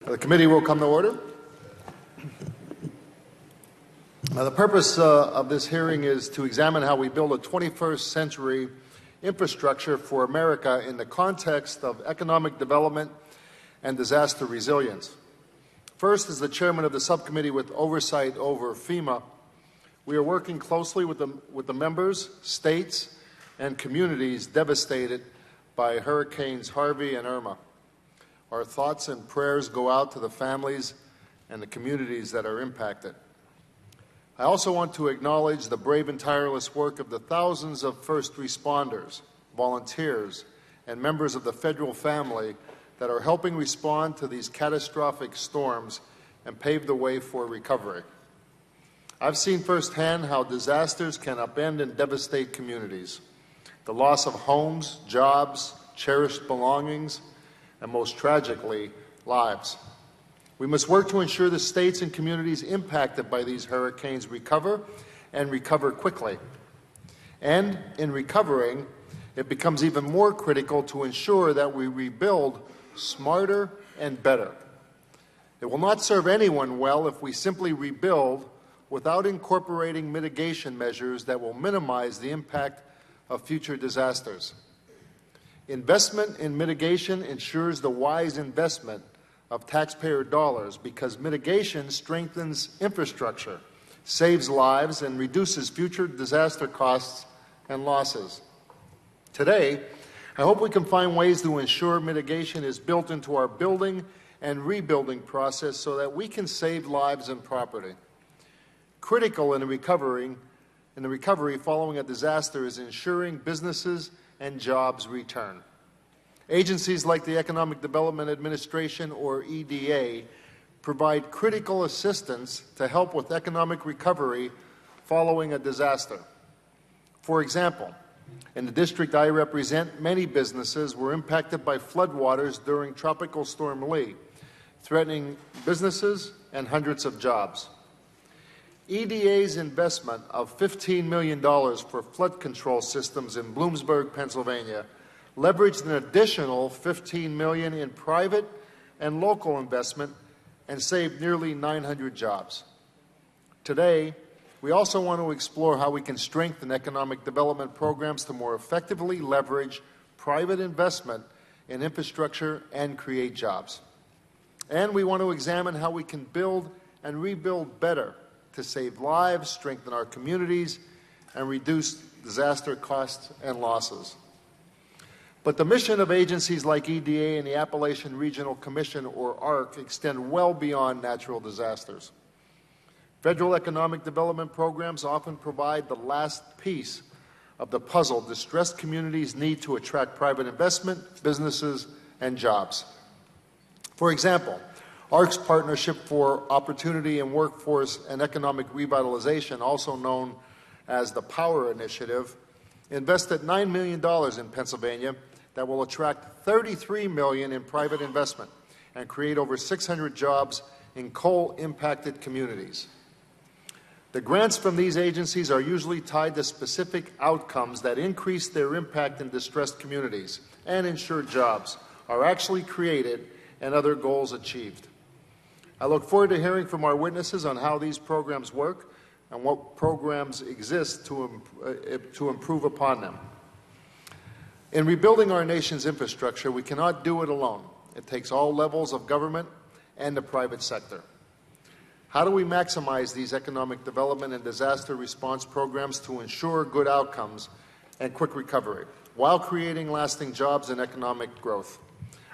The committee will come to order. The purpose of this hearing is to examine how we build a 21st century infrastructure for America in the context of economic development and disaster resilience. First, as the chairman of the subcommittee with oversight over FEMA, we are working closely with the members, states, and communities devastated by Hurricanes Harvey and Irma. Our thoughts and prayers go out to the families and the communities that are impacted. I also want to acknowledge the brave and tireless work of the thousands of first responders, volunteers, and members of the federal family that are helping respond to these catastrophic storms and pave the way for recovery. I've seen firsthand how disasters can upend and devastate communities. The loss of homes, jobs, cherished belongings, and most tragically, lives. We must work to ensure the states and communities impacted by these hurricanes recover and recover quickly. And in recovering, it becomes even more critical to ensure that we rebuild smarter and better. It will not serve anyone well if we simply rebuild without incorporating mitigation measures that will minimize the impact of future disasters. Investment in mitigation ensures the wise investment of taxpayer dollars because mitigation strengthens infrastructure, saves lives, and reduces future disaster costs and losses. Today, I hope we can find ways to ensure mitigation is built into our building and rebuilding process so that we can save lives and property. Critical in the recovery following a disaster is ensuring businesses and jobs return. Agencies like the Economic Development Administration, or EDA, provide critical assistance to help with economic recovery following a disaster. For example, in the district I represent, many businesses were impacted by floodwaters during Tropical Storm Lee, threatening businesses and hundreds of jobs. EDA's investment of $15 million for flood control systems in Bloomsburg, Pennsylvania, leveraged an additional $15 million in private and local investment and saved nearly 900 jobs. Today, we also want to explore how we can strengthen economic development programs to more effectively leverage private investment in infrastructure and create jobs. And we want to examine how we can build and rebuild better to save lives, strengthen our communities, and reduce disaster costs and losses. But the mission of agencies like EDA and the Appalachian Regional Commission, or ARC, extend well beyond natural disasters. Federal economic development programs often provide the last piece of the puzzle distressed communities need to attract private investment, businesses, and jobs. For example, ARC's Partnership for Opportunity in Workforce and Economic Revitalization, also known as the POWER Initiative, invested $9 million in Pennsylvania that will attract $33 million in private investment and create over 600 jobs in coal-impacted communities. The grants from these agencies are usually tied to specific outcomes that increase their impact in distressed communities and ensure jobs are actually created and other goals achieved. I look forward to hearing from our witnesses on how these programs work and what programs exist to improve upon them. In rebuilding our nation's infrastructure, we cannot do it alone. It takes all levels of government and the private sector. How do we maximize these economic development and disaster response programs to ensure good outcomes and quick recovery while creating lasting jobs and economic growth?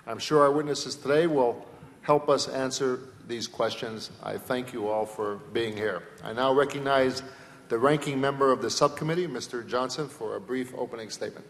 I'm sure our witnesses today will help us answer these questions. I thank you all for being here. I now recognize the ranking member of the subcommittee, Mr. Johnson, for a brief opening statement.